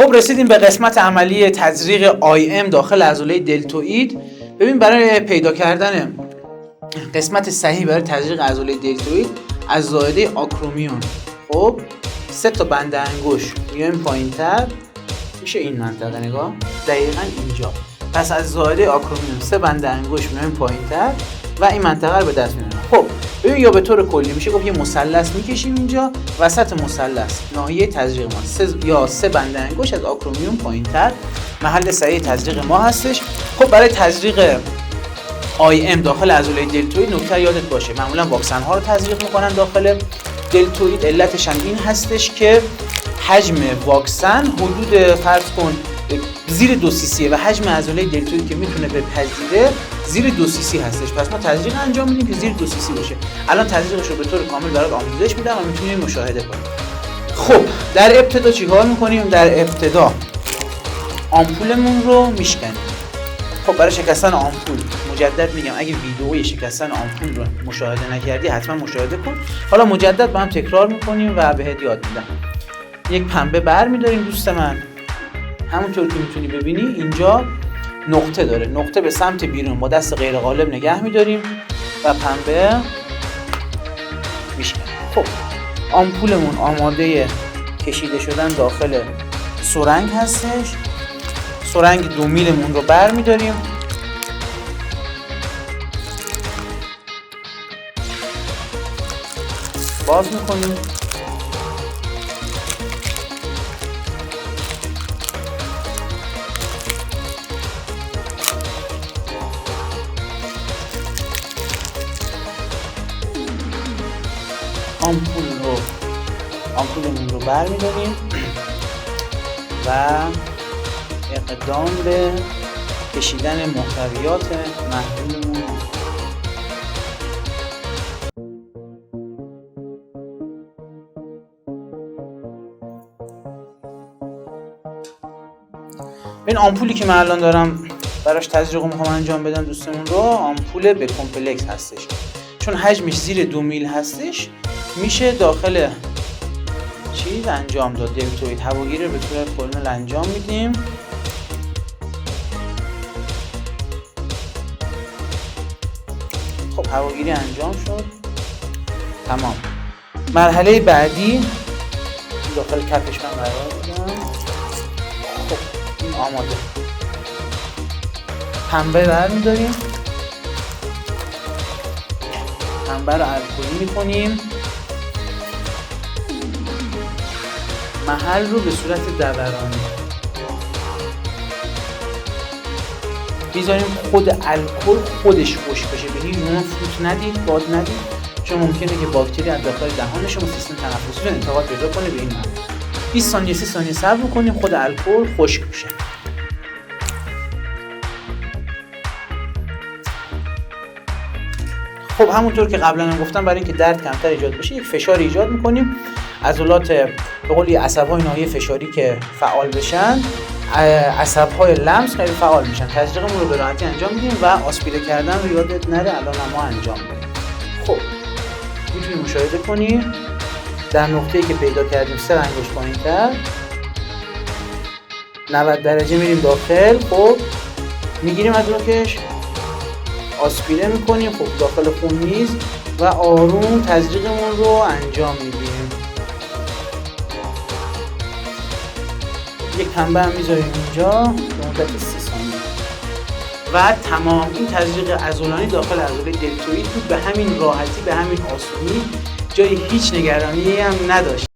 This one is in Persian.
خب رسیدیم به قسمت عملی تزریق IM داخل عضله دلتوئید. ببین برای پیدا کردن قسمت صحیح برای تزریق عضله دلتوئید از زائده آکرومیون خب 3 تا بند انگشت میایم پایین‌تر میشه این منطقه، نگاه دقیقاً اینجا. پس از زائده آکرومیون 3 بند انگشت میایم پایین‌تر و این منطقه رو به دست میاریم. خب ببین یا به طور کلی میشه گفت یه مثلث میکشیم اینجا، وسط مثلث ناحیه تزریق ما 3 بند انگشت از آکرومیون پایین‌تر محل صحیح تزریق ما هستش. خب برای تزریق IM داخل عضله دلتوئید نکته یادت باشه معمولا واکسن ها رو تزریق میکنن داخل دلتوئید. علتش هم این هستش که حجم واکسن حدود فرض کن زیر 2 cc و حجم عضله دلتوئید که میتونه بپذیره زیر 2 cc هستش. پس ما تزریق انجام میدیم که زیر 2 cc باشه. الان تزریقش رو به طور کامل برات آموزش میدم و میتونی مشاهده کنی. خب در ابتدا چیکار میکنیم؟ در ابتدا آمپولمون رو میشکنیم. خب برای شکستن آمپول مجدد میگم اگه ویدئوی شکستن آمپول رو مشاهده نکردی حتما مشاهده کن. حالا مجدد با هم تکرار میکنیم و بهت یاد میدم. یک پنبه بر میداریم دوست من، همونطور که میتونی ببینی اینجا نقطه داره، نقطه به سمت بیرون با دست غیر غالب نگه میداریم و پنبه میشکنیم. خب آمپولمون آماده کشیده شدن داخل سرنگ هستش. سرنگ 2 میلمون رو بر میداریم، باز میکنیم، آمپولمون رو بر میداریم و اقدام به کشیدن محتویات محلولمون. این آمپولی که من الان دارم براش تزریق میخوام انجام بدم دوستمون رو آمپول به کمپلکس هستش. چون حجمش زیر 2 میل هستش میشه داخل چیز انجام داد. دلتوئید هواگیری رو به طور کامل انجام میدیم. خب هواگیری انجام شد، تمام. مرحله بعدی داخل کپش من قرار میدم. خب این آماده. پنبه برمیداریم، پنبه رو الکلی میکنیم، محل رو به صورت دورانی بیذاریم خود الکل خودش خشک بشه، به هیچ عنوان فوت ندید، باد ندید، چون ممکنه که باکتری از داخل دهان شما سیستم تنفسی رو انتقال پیدا کنه به این معنی. 20 ثانیه 30 ثانیه صبر کنیم خود الکل خشک بشه. خب همونطور که قبلا هم گفتم برای اینکه درد کمتر ایجاد بشه یک فشار ایجاد میکنیم. عضلات به قول عصب‌های ناحیه فشاری که فعال بشن عصب‌های لمس خیلی فعال میشن. تزریقمون رو به راحتی انجام میدیم و آسپیره کردن رو یادت نره الان ما انجام میدیم. خب میتونی مشاهده کنی در نقطه‌ای که پیدا کردیم 3 انگشت پایین‌تر 90 درجه میریم داخل. خب میگیریم از روکش آسپیره میکنیم. خب داخل خون نیز و آروم تزریقمون رو انجام میدیم. یک پنبه هم میذاریم اینجا به مدت 30 ثانیه و تمام. این تزریق عضلانی داخل عضله دلتوئید بود، به همین راحتی به همین آسونی، جای هیچ نگرانی هم نداشت.